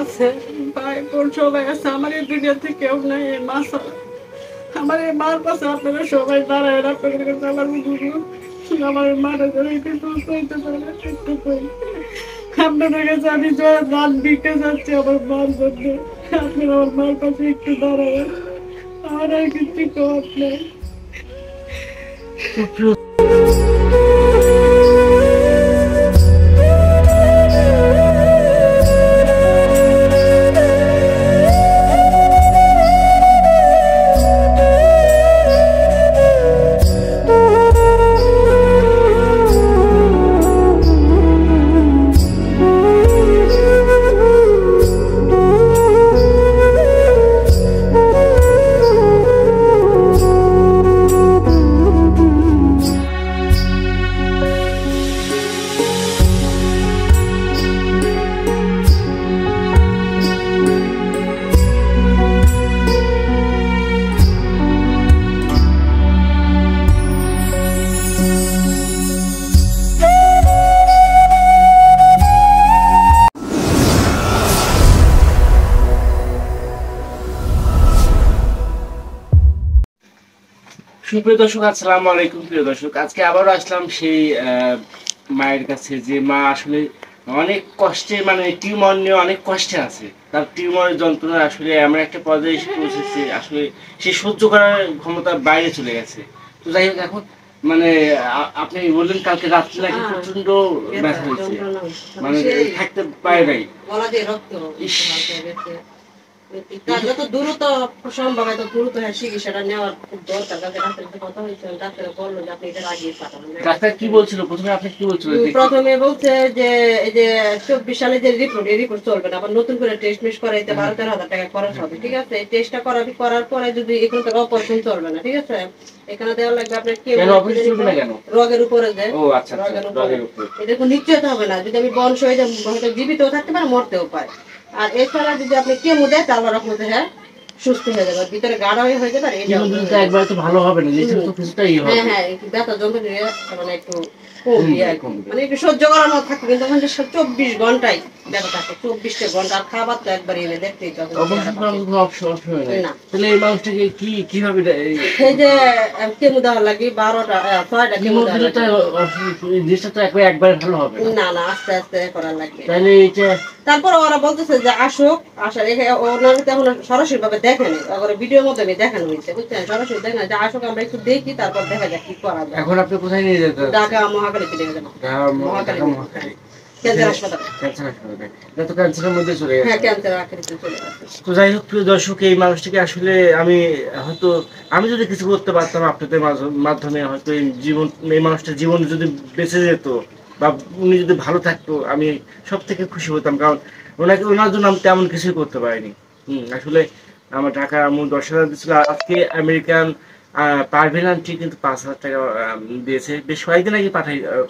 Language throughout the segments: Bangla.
আছে, ভাই বোন সবাই আছে, আমার এই দুনিয়াতে কেউ নাই। এই মা ছাড়া আমার এই মার পাশে আপনারা সবাই দাঁড়ায়, আপনাদের কাছে আমার বুঝুন আমার মারা যাবে কিন্তু কইতে পারে না, একটু কই আপনাদের কাছে আমি দান দিতে যাচ্ছি আমার মার জন্য, আপনারা আমার মার পাশে একটু দাঁড়ায়, আমার আর কিছু কর নেই। সুপ্রিয় দর্শক, আসসালামু আলাইকুম। প্রিয় দর্শক, আজকে আবারও আসলাম সেই মায়ের কাছে, যে মা আসলে অনেক কষ্টে, মানে টিউমার নিয়ে অনেক কষ্টে আছে। তার টিউমারের যন্ত্রণা আসলে এমন একটা পর্যায়ে এসে পৌঁছেছে, আসলে সে সহ্য করার ক্ষমতার বাইরে চলে গেছে। তো যাই হোক, এখন মানে আপনি বললেন কালকে রাত্রে নাকি প্রচন্ড ব্যথা হয়েছে, মানে থাকতে পারে নাই। যত দ্রুত সম্ভব এত দ্রুত চিকিৎসাটা নেওয়ার খুব দরকার। ডাক্তারের কথা হয়েছে, ডাক্তার বললো যে আপনি এটা আগিয়ে পাঠাবেন। ডাক্তার কি বলছিল প্রথমে? আপনি কি বলছিল? প্রথমে বলছে যে এই যে 24 সালে যে রিপোর্ট, এই রিপোর্ট চলবে না, আবার নতুন করে টেস্ট মিস করাইতে 12-13 হাজার টাকা খরচ হবে। ঠিক আছে, এই টেস্টটা করার পরে যদি এখান থেকে অপারেশন চলবে না, ঠিক আছে, এখানে দেওয়া লাগবে আপনার কি রোগের উপরে যে রোগের উপরে এটা কোনো নিশ্চয়তা হবে না। যদি আমি বংশ হয়ে যাই, হয়তো জীবিতও থাকতে পারে, মরতেও পারে। আর এছাড়া যদি আপনি কেমো দেয় তাহলে রকমতে হ্যাঁ সুস্থ হয়ে যাবে, ভিতরে গাঢ় হয়ে যেতে পারে। একবার তো ভালো হবে না, হ্যাঁ হ্যাঁ, একটু ব্যথা যন্ত্রণা মানে একটু মানে একটু সহ্য করানো থাকে, কিন্তু 24 ঘন্টায় ব্যথা থাকে, 24টা ঘন্টা। আর খাবার তো একবার এনে দেখতেই হবে। তাহলে এই মানুষটাকে কিভাবে এই যে কেমো দেওয়া লাগে 6টা কেমো একবার ভালো হবে না, না আস্তে আস্তে করা লাগবে। তাহলে এইটা তারপর ওরা বলতেছে যে আসুক, আসার ওনারা তেমন সরাসরি ভাবে দেখেনি, ভিডিওর মধ্যে দেখানো হয়েছে, বুঝছেন, সরাসরি দেখেন যে আসুক, আমরা একটু দেখি, তারপর দেখা যাক কি করা যায়। এখন আপনি কোথায় নিয়ে যেতে? ঢাকা মহাখালীতে নিয়ে যাবো, মহাখালী ক্যান্সার হাসপাতালে। তো যাই হোক, প্রিয় দর্শক, এই মানুষটিকে আসলে আমি যদি কিছু করতে পারতাম আপনাদের মাধ্যমে, হয়তো এই মানুষটার জীবন যদি বেঁচে যেত বা উনি যদি ভালো থাকতো, আমি সব থেকে খুশি হতাম। কারণ ওনার জন্য আমি তেমন কিছুই করতে পারিনি। আসলে আমার ঢাকা 10,000 দিচ্ছিল, আজকে আমেরিকান পারভিন আন্টি কিন্তু 5,000 টাকা দিয়েছে। বেশ কয়েকদিন আগে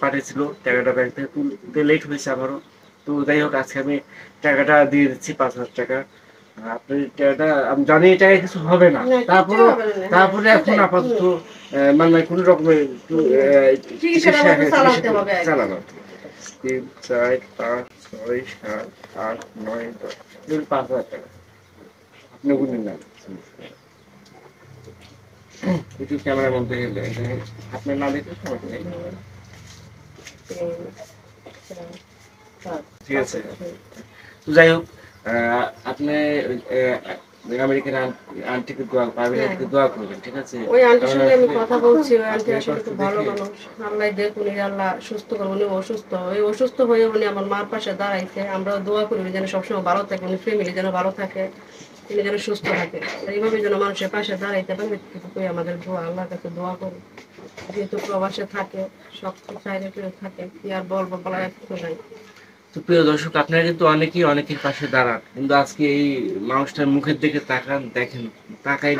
পাঠিয়েছিল টাকাটা, ব্যাংক থেকে তুলতে লেট হয়েছে আমারও। তো যাই হোক, আজকে আমি টাকাটা দিয়ে দিচ্ছি, 5,000 টাকা। আপনার টাকাটা আমি জানি এই টাকায় কিছু হবে না, তারপরে এখন আপাতত মানে কোন রকমের চালানো 3, 4, 5, 6, 7, 8, 9, 10, 5,000 টাকা আপনি বুঝলেন না। একটু ক্যামেরার মধ্যে আপনার না দেখলে সমস্যা নেই, ঠিক আছে। তো যাই হোক, আপনি আমেরিকান আন্টিকে দোয়া করবেন, ঠিক আছে? ওই আন্টির সঙ্গে আমি কথা বলছি, ওই আন্টি আসলে খুব ভালো মানুষ। আল্লাহ দেখুন, আল্লাহ সুস্থ করুন। উনি অসুস্থ হয়ে উনি আমার মার পাশে দাঁড়াইছে। আমরা দোয়া করি যেন সবসময় ভালো থাকে, উনি ফ্যামিলি যেন ভালো থাকে, তিনি যেন সুস্থ থাকে, এইভাবে যেন মানুষের পাশে দাঁড়াইতে পারে। আমাদের দোয়া, আল্লাহর কাছে দোয়া করি। যেহেতু প্রবাসে থাকে, সব চাইলে থাকে, কি আর বলবো, বলার কিছু নাই। তো প্রিয় দর্শক, আপনারা কিন্তু অনেকের পাশে দাঁড়ান, কিন্তু আজকে এই মানুষটার মুখের দিকে দেখেন, তাকাই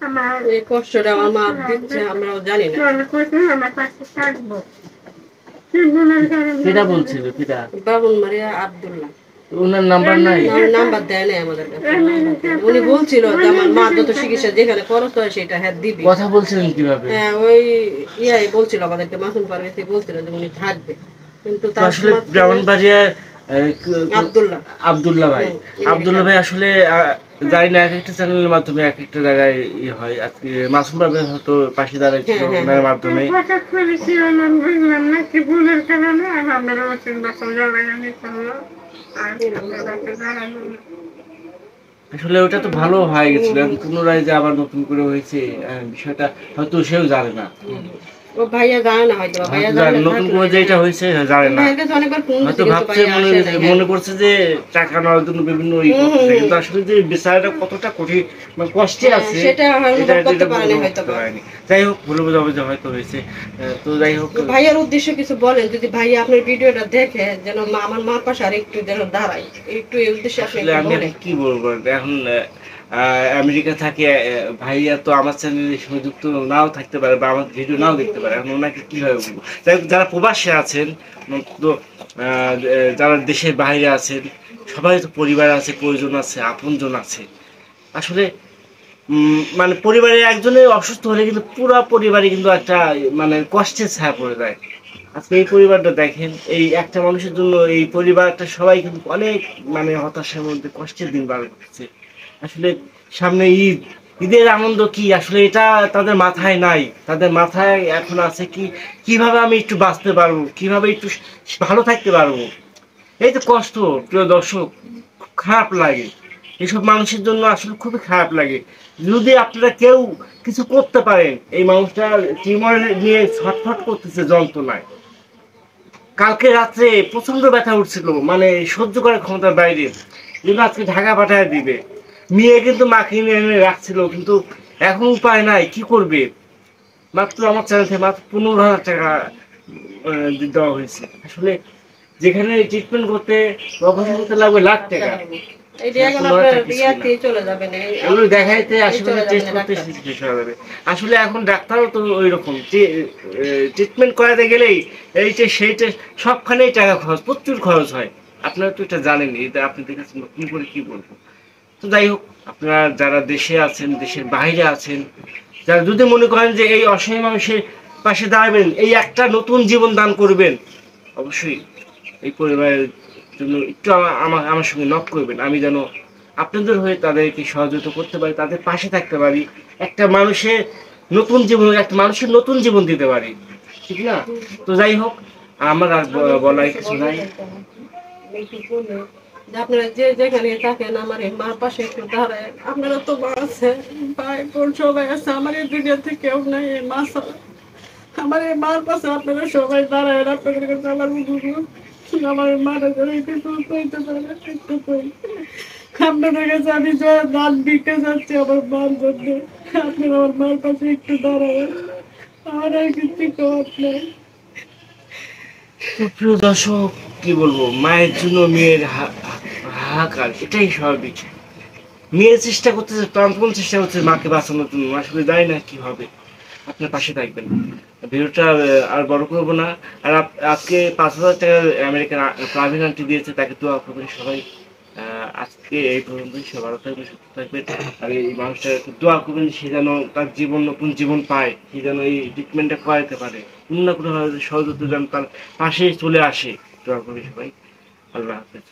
আমার এই কষ্টটা আমার মা দিচ্ছে, আমরাও জানি না। সেটা বলছিল বাবুল মারিয়া আব্দুল্লাহ। ওনার নাম্বার নাই? আমার নাম্বার দেয় নাই আমাদের কাছে, নাম্বার দেয় নাই। উনি বলছিল যে আমার মা যত চিকিৎসা যেখানে খরচ হয় সেটা হ্যাঁ দিবি। কথা বলছিলেন কিভাবে? হ্যাঁ ওই ইয়াই বলছিল আমাদেরকে, মাসুম ফার্মেসি বলছিল যে উনি থাকবে, কিন্তু তো তার আসলে মাধ্যমে ব্রাহ্মণবাড়িয়ার আব্দুল্লাহ আব্দুল্লাহ ভাই, আব্দুল্লাহ ভাই আসলে জানি না, এক একটা চ্যানেলের মাধ্যমে এক একটা জায়গায় হয়। আজকে মাসুম ভাই হয়তো পাশে দাঁড়াইছিল ওনার মাধ্যমে। আসলে ওটা তো ভালো হয়ে গেছিল, পুনরায় যে আবার নতুন করে হয়েছে বিষয়টা হয়তো সেও জানে না। ও ভাইয়া জানে না, হয়তো ভাইয়া হয়তো জানলে নতুন করে যেটা হয়েছে জানে না, ভাইয়ের কাছে অনেকবার ফোন হয়তো দিছি কিন্তু ভাবছে ভাইয়া আসে নাই। মনে করছে যে টাকা নেওয়ার জন্য বিভিন্ন করতেছে, কিন্তু আসলে যে বিচারটা কতটা কঠিন মানে কষ্টে আছে সেটা অনুভব করতে পারেনি হয়তো। যাই হোক, ভুলে বোঝাবুঝি হয়তো হয়েছে। তো যাই হোক, ভাইয়ার উদ্দেশ্য কিছু বলেন, যদি ভাইয়া আপনার ভিডিওটা দেখে যেন আমার মার পাশে আর একটু যেন দাঁড়ায়, একটু এই উদ্দেশ্যে আপনি আসলে আমি বলেন। কি বলবো এখন, আমেরিকা থাকে ভাইয়া তো আমার চ্যানেলের সঙ্গে যুক্ত নাও থাকতে পারে বা আমার ভিডিও নাও দেখতে পারে, এখন ওনাকে কিভাবে বলবো। যাই হোক, যারা প্রবাসে আছেন, তো যারা দেশের বাইরে আছেন, সবাই তো পরিবার আছে, পরিজন আছে, আপনজন আছে। আসলে মানে পরিবারের একজনের অসুস্থ হলে কিন্তু পুরো পরিবারে কিন্তু একটা মানে কষ্টের ছায়া পড়ে যায়। আজকে এই পরিবারটা দেখেন, এই একটা মানুষের জন্য এই পরিবারটা সবাই কিন্তু অনেক মানে হতাশার মধ্যে কষ্টের দিন পার করছে। আসলে সামনে ঈদ, ঈদের আনন্দ কি আসলে এটা তাদের মাথায় নাই। তাদের মাথায় এখন আছে কি, কিভাবে আমি একটু বাঁচতে পারবো, কিভাবে একটু ভালো থাকতে পারবো। এই তো কষ্ট, প্রিয় দর্শক, খুব খারাপ লাগে এসব মানুষের জন্য, আসলে খুবই খারাপ লাগে। যদি আপনারা কেউ কিছু করতে পারেন, এই মানুষটা টিউমার নিয়ে ছটফট করতেছে যন্ত্রণায়, কালকে রাত্রে প্রচন্ড ব্যথা উঠছিল, মানে সহ্য করার ক্ষমতার বাইরে, কিন্তু আজকে ঢাকা পাঠায় দিবে। মেয়ে কিন্তু মাকে নিয়ে এনে রাখছিল, কিন্তু এখন উপায় নাই, কি করবে। মাত্র আমার চ্যানেল থেকে মাত্র 15,000 টাকা দেওয়া হয়েছে। আসলে যেখানে ট্রিটমেন্ট করতে অপারেশন করতে লাগবে লাখ টাকা, এগুলো দেখাইতে আসলে টেস্ট করতে শেষ হয়ে যাবে। আসলে এখন ডাক্তারও তো ওই রকম, ট্রিটমেন্ট করাতে গেলেই এই যে সেই টেস্ট সবখানেই টাকা খরচ, প্রচুর খরচ হয়। আপনারা তো এটা জানেন, এটা আপনি দেখেছেন, নতুন করে কি বলবো। তো যাই হোক, আপনারা যারা দেশে আছেন, দেশের বাইরে আছেন, যারা যদি মনে করেন যে এই অসহায় মানুষের পাশে দাঁড়াবেন, এই একটা নতুন জীবন দান করবেন, অবশ্যই এই পরিবারের জন্য একটু আমার সঙ্গে নক করবেন, আমি যেন আপনাদের হয়ে তাদেরকে সহযোগিতা করতে পারি, তাদের পাশে থাকতে পারি, একটা মানুষের নতুন জীবন, একটা মানুষের নতুন জীবন দিতে পারি, ঠিক না? তো যাই হোক, আমার আর বলার কিছু নাই। আপনারা যে যেখানে থাকেন আমার এই মার পাশে একটু দাঁড়ায়। আপনারা তো আছে, ভাই বোন সবাই আছে, আমার এই দুনিয়া থেকে কেউ নাই, এই মা ছাড়া। আমার এই মার পাশে আপনারা সবাই দাঁড়ায়, আপনাদের কাছে আমার অনুরোধ, আমার মারা যেন একটু সুস্থ হইতে পারে, একটু কই। আপনাদের কাছে আমি দান দিতে যাচ্ছি আমার মার জন্য, আপনারা আমার মার পাশে একটু দাঁড়ায়, আমার আর কিছু করার নেই। তো প্রিয় দর্শক, কি বলবো, মায়ের জন্য মেয়ের হাহাকার, এটাই স্বাভাবিক। মেয়ের চেষ্টা করতেছে, প্রাণপণ চেষ্টা করছে মাকে বাঁচানোর জন্য, আসলে জানি না কি হবে। আপনার পাশে থাকবেন। ভিডিওটা আর বড় করবো না। আর আজকে 5,000 টাকা আমেরিকান প্রাইভেট আন্টি দিয়েছে, তাকে দোয়া করবেন সবাই। আজকে এই পর্যন্তই, সে ভালো থাকবেন, সুস্থ থাকবেন। আর এই মানুষটা একটু দোয়া করবেন, সে যেন তার জীবন, নতুন জীবন পায়, সে যেন এই ট্রিটমেন্টটা করাতে পারে, কোনো না কোনোভাবে সহযোগিতা যেন তার পাশে চলে আসে। দোয়া করবেন সবাই। আল্লাহ হাফেজ।